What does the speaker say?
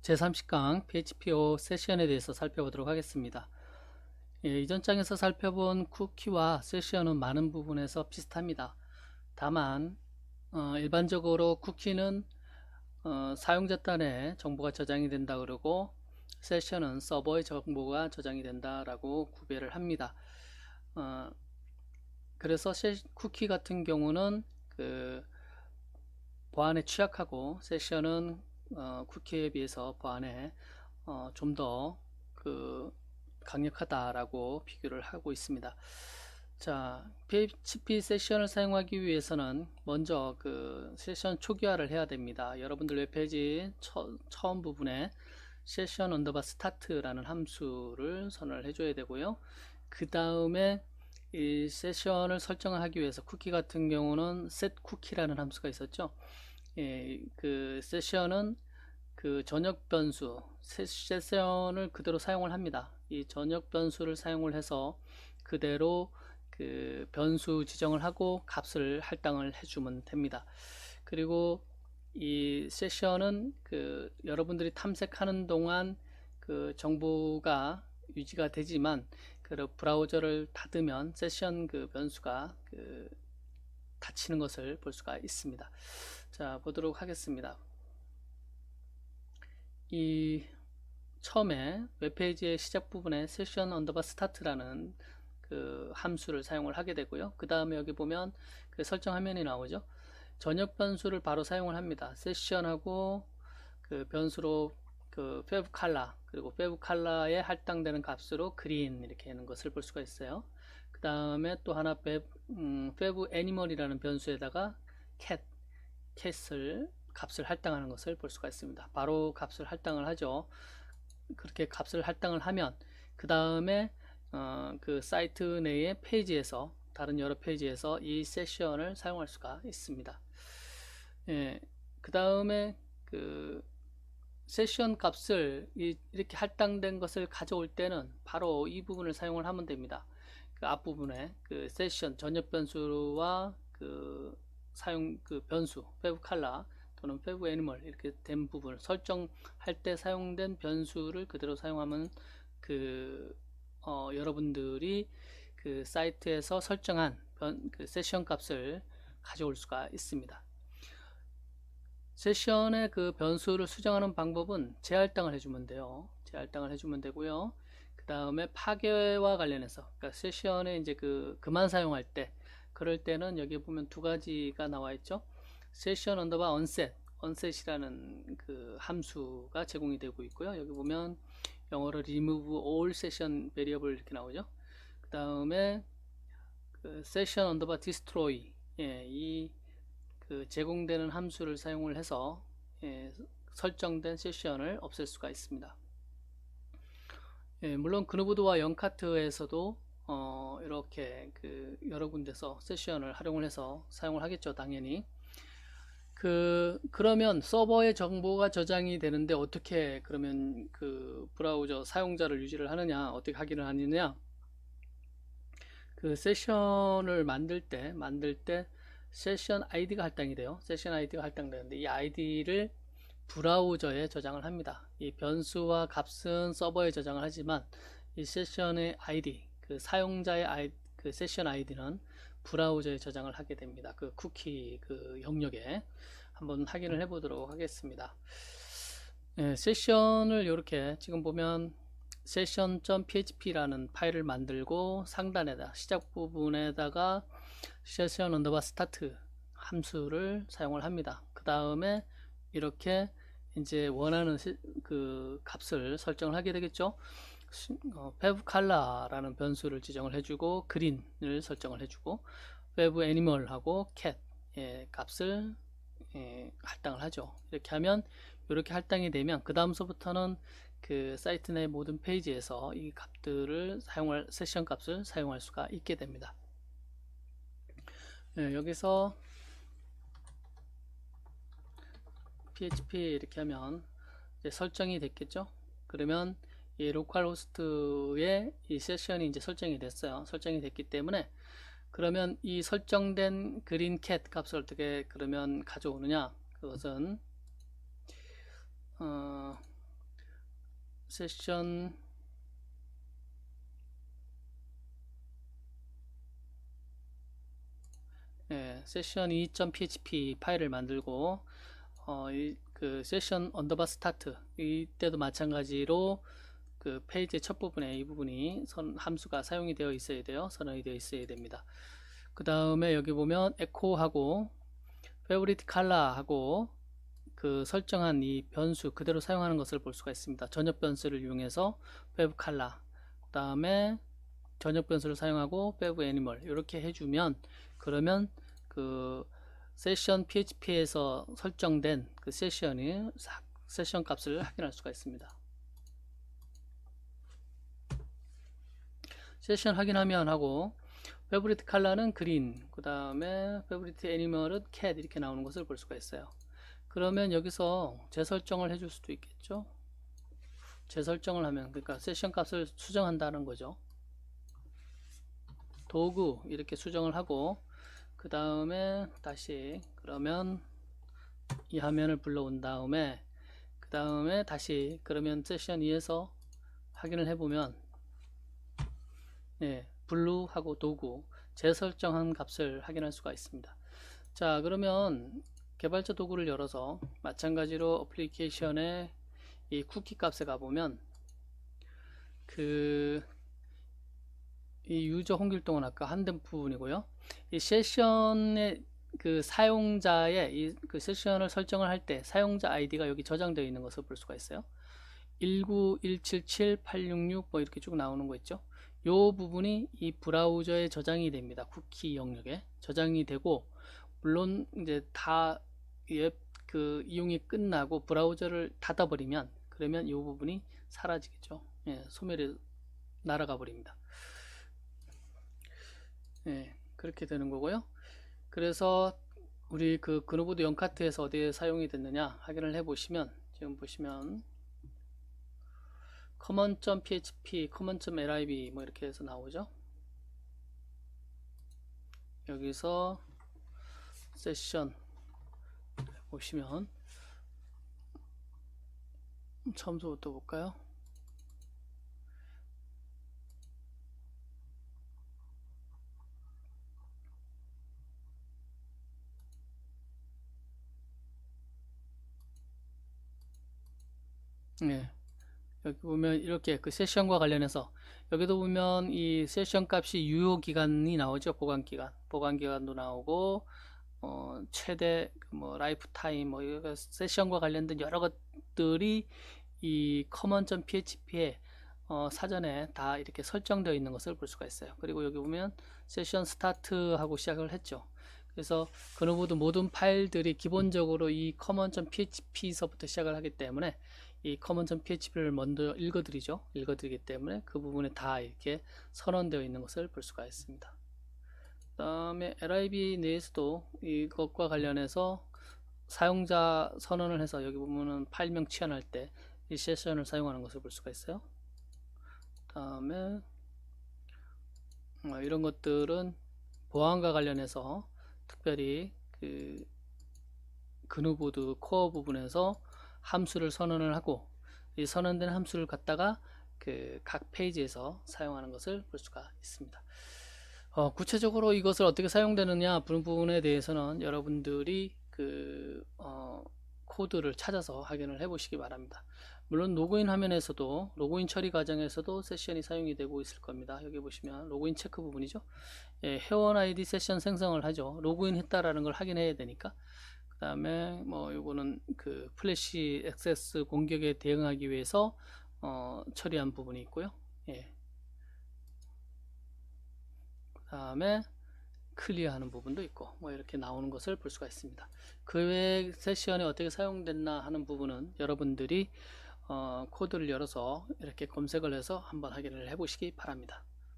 제30강 PHP5 세션에 대해서 살펴보도록 하겠습니다. 이전 장에서 살펴본 쿠키와 세션은 많은 부분에서 비슷합니다. 다만 일반적으로 쿠키는 사용자端에 정보가 저장이 된다 그러고 세션은 서버의 정보가 저장이 된다라고 구별을 합니다. 그래서 쿠키 같은 경우는 보안에 취약하고 세션은 쿠키에 비해서 보안에 좀 더 강력하다라고 비교를 하고 있습니다. 자, PHP 세션을 사용하기 위해서는 먼저 세션 초기화를 해야 됩니다. 여러분들 웹페이지 처음 부분에 세션 언더바 스타트라는 함수를 선언을 해줘야 되고요. 그 다음에 이 세션을 설정을 하기 위해서 쿠키 같은 경우는 set cookie라는 함수가 있었죠. 그 세션은 전역 변수 세션을 그대로 사용을 합니다. 이 전역 변수를 사용을 해서 그대로 변수 지정을 하고 값을 할당을 해주면 됩니다. 그리고 이 세션은 여러분들이 탐색하는 동안 정보가 유지가 되지만 브라우저를 닫으면 세션 변수가 닫히는 것을 볼 수가 있습니다. 자, 보도록 하겠습니다. 이 처음에 웹페이지의 시작 부분에 세션 언더바 스타트라는 함수를 사용을 하게 되고요. 그 다음에 여기 보면 설정 화면이 나오죠. 전역 변수를 바로 사용을 합니다. 세션하고 변수로 페브 컬러 그리고 페브 컬러에 할당되는 값으로 그린 이렇게 하는 것을 볼 수가 있어요. 그 다음에 또 하나 페브 애니멀이라는 변수에다가 캣을 값을 할당하는 것을 볼 수가 있습니다. 바로 값을 할당을 하죠. 그렇게 값을 할당을 하면 그 다음에 사이트 내의 페이지에서 다른 여러 페이지에서 이 세션을 사용할 수가 있습니다. 그 다음에 세션 값을 이렇게 할당된 것을 가져올 때는 바로 이 부분을 사용을 하면 됩니다. 앞부분에 세션 전역 변수와 사용 변수 페브 컬러 또는 페브 애니멀 이렇게 된 부분을 설정할 때 사용된 변수를 그대로 사용하면 여러분들이 사이트에서 설정한 세션 값을 가져올 수가 있습니다. 세션의 변수를 수정하는 방법은 재할당을 해주면 돼요. 재할당을 해주면 되고요. 그 다음에 파괴와 관련해서 세션에 이제 그만 사용할 때 그럴 때는 여기 보면 두 가지가 나와 있죠. 세션 언더바 onset이라는 함수가 제공이 되고 있고요. 여기 보면 영어로 remove all session variable 이렇게 나오죠. 그 다음에 session 언더바 destroy 이 제공되는 함수를 사용을 해서 설정된 세션을 없앨 수가 있습니다. 물론 그누보드와 영카트에서도 이렇게 여러 군데서 세션을 활용을 해서 사용을 하겠죠. 당연히 그러면 서버에 정보가 저장이 되는데 어떻게 그러면 브라우저 사용자를 유지를 하느냐, 어떻게 확인을 하느냐, 세션을 만들 때 세션 아이디가 할당이 돼요. 세션 아이디가 할당되는데 이 아이디를 브라우저에 저장을 합니다. 이 변수와 값은 서버에 저장을 하지만 이 세션의 아이디, 사용자의 세션 아이디는 브라우저에 저장을 하게 됩니다. 쿠키 영역에 한번 확인을 해 보도록 하겠습니다. 세션을 이렇게 지금 보면 session.php라는 파일을 만들고 상단에다 시작 부분에다가 세션 언더바 스타트 함수를 사용을 합니다. 그 다음에 이렇게 이제 원하는 값을 설정을 하게 되겠죠. 페브 컬러라는 변수를 지정을 해주고 그린을 설정을 해주고 페브 애니멀하고 캣 값을 할당을 하죠. 이렇게 하면 이렇게 할당이 되면 그 다음서부터는 사이트 내 모든 페이지에서 이 값들을 세션 값을 사용할 수가 있게 됩니다. 여기서 PHP 이렇게 하면 이제 설정이 됐겠죠. 그러면 이 로컬 호스트에 이 세션이 이제 설정이 됐어요. 설정이 됐기 때문에 그러면 이 설정된 그린 캣 값을 어떻게 그러면 가져오느냐, 그것은 세션 세션 2.php 파일을 만들고 그 세션 언더바 스타트 이때도 마찬가지로 그 페이지의 첫 부분에 이 부분이 함수가 사용이 되어 있어야 돼요. 선언이 되어 있어야 됩니다. 그 다음에 여기 보면 에코하고 favorite color하고 그 설정한 이 변수 그대로 사용하는 것을 볼 수가 있습니다. 전역 변수를 이용해서 fav color 그 다음에 전역 변수를 사용하고 fav animal 이렇게 해주면 그러면 그 세션 php에서 설정된 그 세션 값을 확인할 수가 있습니다. 세션 확인하면 하고 favorite color는 그린 그 다음에 favorite animal은 cat 이렇게 나오는 것을 볼 수가 있어요. 그러면 여기서 재설정을 해줄 수도 있겠죠. 재설정을 하면 그러니까 세션 값을 수정한다는 거죠. 도구 이렇게 수정을 하고 그 다음에 다시 그러면 이 화면을 불러온 다음에 그 다음에 다시 그러면 세션 2에서 확인을 해보면 블루하고 도구 재설정한 값을 확인할 수가 있습니다. 자 그러면 개발자 도구를 열어서 마찬가지로 어플리케이션의 이 쿠키 값에 가보면 이 유저 홍길동은 아까 한된 부분이고요. 이 세션의 그 사용자의 그 세션을 설정을 할 때 사용자 아이디가 여기 저장되어 있는 것을 볼 수가 있어요. 19177-866 뭐 이렇게 쭉 나오는 거 있죠. 요 부분이 이 브라우저에 저장이 됩니다. 쿠키 영역에 저장이 되고 물론 이제 다 그 이용이 끝나고 브라우저를 닫아버리면 그러면 이 부분이 사라지겠죠. 소멸이 날아가 버립니다. 그렇게 되는 거고요. 그래서 우리 그 그노보드 영카트에서 어디에 사용이 됐느냐 확인을 해 보시면 지금 보시면 common.php, common.lib 뭐 이렇게 해서 나오죠. 여기서 세션 보시면 처음부터 볼까요? 여기 보면 이렇게 그 세션과 관련해서 여기도 보면 이 세션 값이 유효기간이 나오죠. 보관기간도 나오고 최대 뭐 라이프 타임 뭐 이거 세션과 관련된 여러 것들이 이 common.php에 사전에 다 이렇게 설정되어 있는 것을 볼 수가 있어요. 그리고 여기 보면 세션 스타트 하고 시작을 했죠. 그래서 그노보드 모든 파일들이 기본적으로 이 common.php서부터 시작을 하기 때문에 이 common.php를 먼저 읽어드리기 때문에 그 부분에 다 이렇게 선언되어 있는 것을 볼 수가 있습니다. 그 다음에 lib 내에서도 이것과 관련해서 사용자 선언을 해서 여기 보면은 파일명 취한할 때 이 세션을 사용하는 것을 볼 수가 있어요. 그 다음에 이런 것들은 보안과 관련해서 특별히 그 그누보드 코어 부분에서 함수를 선언을 하고 이 선언된 함수를 갖다가 그 각 페이지에서 사용하는 것을 볼 수가 있습니다. 구체적으로 이것을 어떻게 사용되느냐 부분에 대해서는 여러분들이 그 코드를 찾아서 확인을 해 보시기 바랍니다. 물론 로그인 화면에서도 로그인 처리 과정에서도 세션이 사용이 되고 있을 겁니다. 여기 보시면 로그인 체크 부분이죠. 회원 아이디 세션 생성을 하죠. 로그인 했다라는 걸 확인해야 되니까. 그 다음에 뭐 요거는 그 플래시 액세스 공격에 대응하기 위해서 처리한 부분이 있고요. 그 다음에 클리어하는 부분도 있고 뭐 이렇게 나오는 것을 볼 수가 있습니다. 그 외에 세션이 어떻게 사용됐나 하는 부분은 여러분들이 코드를 열어서 이렇게 검색을 해서 한번 확인을 해 보시기 바랍니다.